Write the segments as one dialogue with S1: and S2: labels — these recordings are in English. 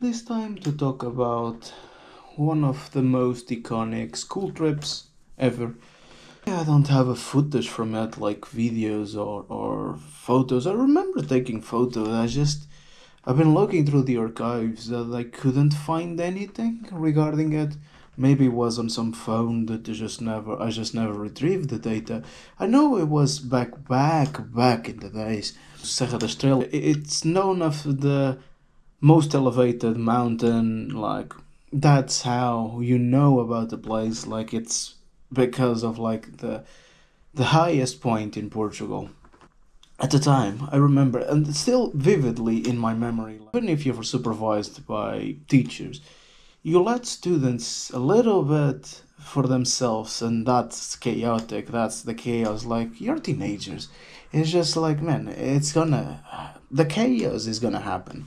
S1: This time to talk about one of the most iconic school trips ever. I don't have a footage from it, like videos or photos. I remember taking photos. I've been looking through the archives that I couldn't find anything regarding it. Maybe it was on some phone that I just never retrieved the data. I know it was back in the days. Serra da Estrela. It's known of the most elevated mountain, like that's how you know about the place, like it's because of like the highest point in Portugal. At the time, I remember, and it's still vividly in my memory, like, even if you're supervised by teachers, you let students a little bit for themselves, and that's chaotic. That's the chaos. Like, you're teenagers. It's just like, man, the chaos is gonna happen.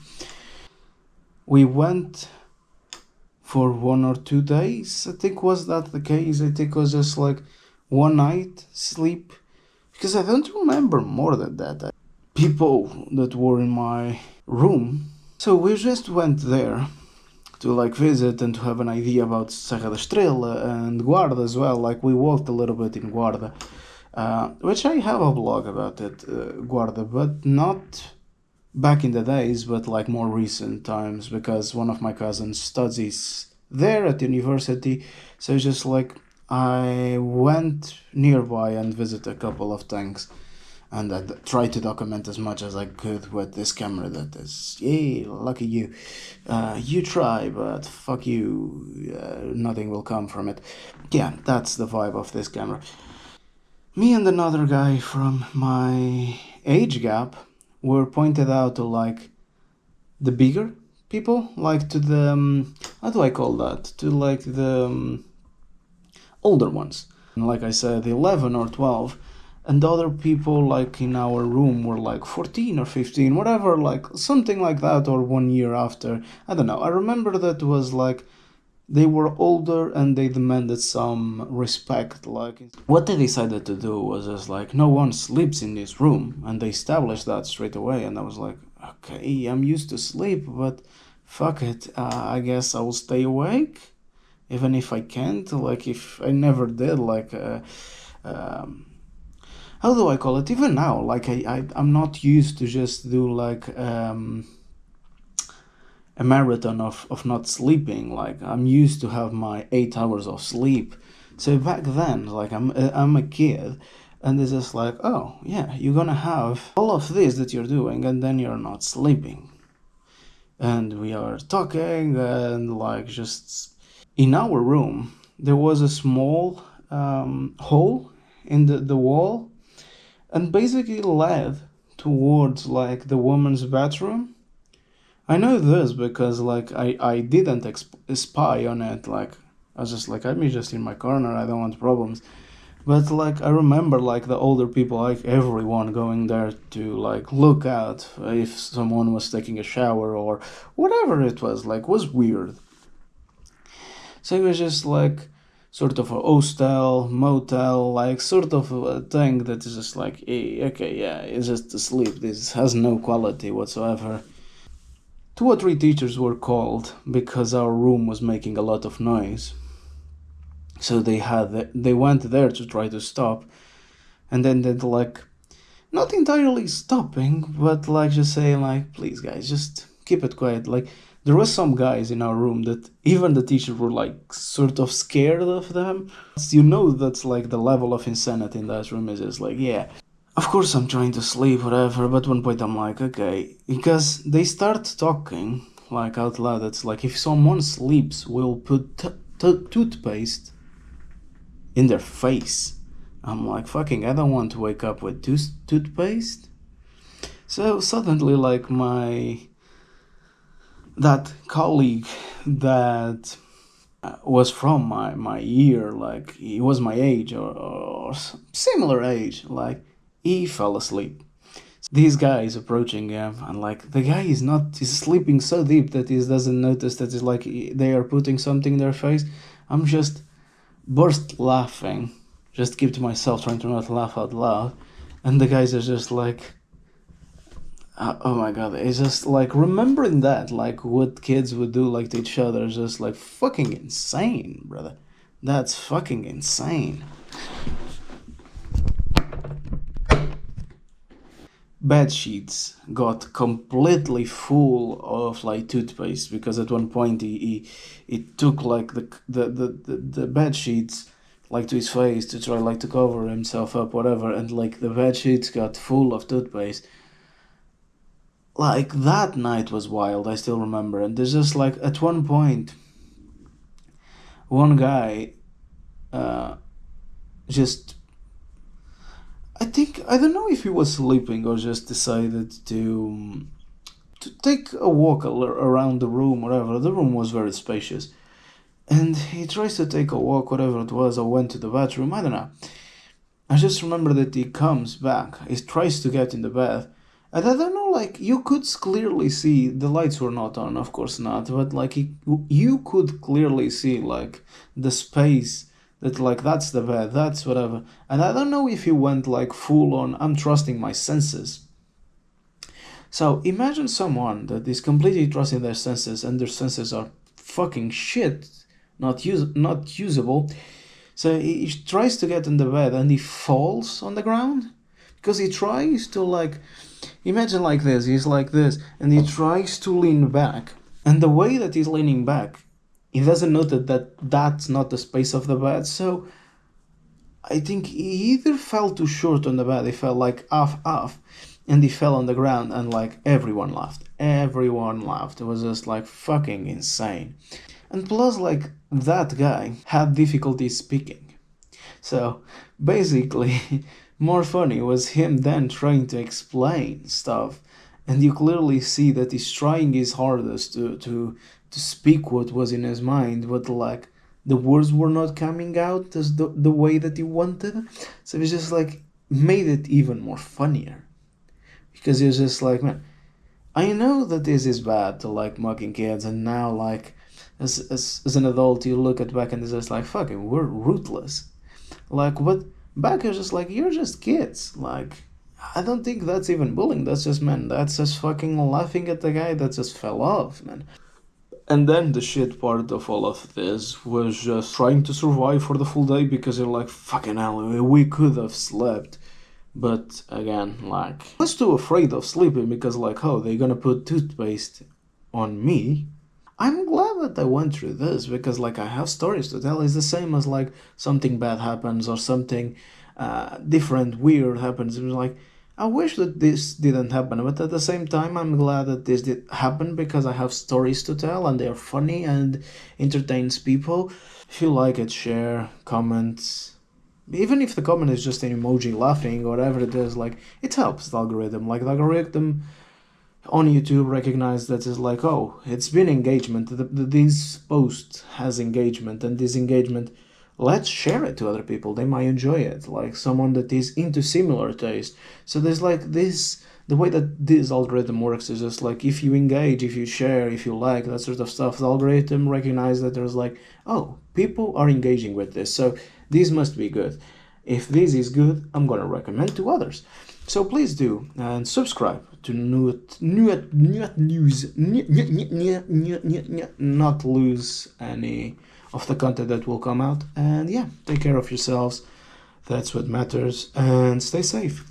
S1: We went for 1 or 2 days. I think was that the case. I think it was just like one night sleep, because I don't remember more than that. People that were in my room. So we just went there to like visit and to have an idea about Serra da Estrela and Guarda as well. Like we walked a little bit in Guarda, which I have a blog about it, Guarda, but not back in the days, but like more recent times, because one of my cousins studies there at university. So it's just like I went nearby and visited a couple of things, and I tried to document as much as I could with this camera. That is, yay, lucky you. You try, but fuck you, nothing will come from it. Yeah, that's the vibe of this camera. Me and another guy from my age gap were pointed out to like the bigger people, like to the how do I call that? To like the older ones. And like I said, 11 or 12, and the other people like in our room were like 14 or 15, whatever, like something like that, or 1 year after. I don't know. I remember that was like they were older and they demanded some respect. Like what they decided to do was just like no one sleeps in this room, and they established that straight away. And I was like, okay, I'm used to sleep, but fuck it, I guess I will stay awake even if I can't. Like if I never did, like how do I call it? Even now, like I'm not used to just do like a marathon of not sleeping. Like I'm used to have my 8 hours of sleep. So back then, like I'm a kid, and it's just like, oh yeah, you're gonna have all of this that you're doing, and then you're not sleeping. And we are talking, and like just in our room, there was a small hole in the wall, and basically led towards like the woman's bathroom. I know this because like I didn't spy on it. Like I was just like, I'm just in my corner, I don't want problems. But like I remember like the older people, like everyone going there to like look out if someone was taking a shower or whatever it was weird. So it was just like sort of a hostel, motel, like sort of a thing that is just like, hey, okay, yeah, it's just to sleep. This has no quality whatsoever. 2 or 3 teachers were called because our room was making a lot of noise. So they went there to try to stop, and then they'd like not entirely stopping, but like just saying like, please guys, just keep it quiet. Like there was some guys in our room that even the teachers were like sort of scared of them. You know, that's like the level of insanity in that room is just like, yeah. Of course I'm trying to sleep, whatever, but at one point I'm like, okay, because they start talking like out loud. It's like if someone sleeps, we'll put toothpaste in their face. I'm like, fucking, I don't want to wake up with toothpaste. So suddenly like that colleague that was from my year, like he was my age or similar age, like he fell asleep. These guys approaching him, and like the guy is sleeping so deep that he doesn't notice that it's like they are putting something in their face. I'm just burst laughing, just keep to myself, trying to not laugh out loud, and the guys are just like, Oh my god, it's just like remembering that, like what kids would do like to each other is just like fucking insane, brother. That's fucking insane. Bed sheets got completely full of like toothpaste because at one point he took like the bed sheets like to his face to try like to cover himself up, whatever, and like the bed sheets got full of toothpaste. Like that night was wild, I still remember. And there's just like at one point one guy uh just, I don't know if he was sleeping or just decided to take a walk around the room, whatever. The room was very spacious, and he tries to take a walk, whatever it was, or went to the bathroom. I don't know. I just remember that he comes back. He tries to get in the bath, and I don't know. Like you could clearly see the lights were not on, of course not, but like you could clearly see like the space that like that's the bed, that's whatever. And I don't know if he went like full on I'm trusting my senses. So imagine someone that is completely trusting their senses and their senses are fucking shit, not usable. So he tries to get in the bed and he falls on the ground because he tries to like, imagine like this, he's like this and he tries to lean back, and the way that he's leaning back, he doesn't know that that's not the space of the bed. So I think he either fell too short on the bed, he fell like off, and he fell on the ground, and like everyone laughed. Everyone laughed. It was just like fucking insane. And plus, like that guy had difficulty speaking. So basically, more funny was him then trying to explain stuff, and you clearly see that he's trying his hardest to speak what was in his mind, but like the words were not coming out as the way that he wanted. So it was just like made it even more funnier because he was just like, man, I know that this is bad to like mocking kids, and now like as an adult you look at back and it's just like fucking we're ruthless. Like what back is just like you're just kids. Like I don't think that's even bullying. That's just, man, that's just fucking laughing at the guy that just fell off, man. And then the shit part of all of this was just trying to survive for the full day because you're like, fucking hell, we could have slept. But again, like, I was too afraid of sleeping because, like, oh, they're gonna put toothpaste on me. I'm glad that I went through this because, like, I have stories to tell. It's the same as, like, something bad happens or something different, weird happens. It was like, I wish that this didn't happen, but at the same time, I'm glad that this did happen because I have stories to tell and they're funny and entertains people. If you like it, share, comment. Even if the comment is just an emoji laughing or whatever it is, like, it helps the algorithm. Like, the algorithm on YouTube recognize that it's like, oh, it's been engagement. This post has engagement, and this engagement, let's share it to other people. They might enjoy it, like someone that is into similar taste. So there's like this, the way that this algorithm works is just like if you engage, if you share, if you like, that sort of stuff, the algorithm recognize that there's like, oh, people are engaging with this, so this must be good. If this is good, I'm gonna recommend to others. So please do, and subscribe to not lose any of the content that will come out. And yeah, take care of yourselves. That's what matters, and stay safe.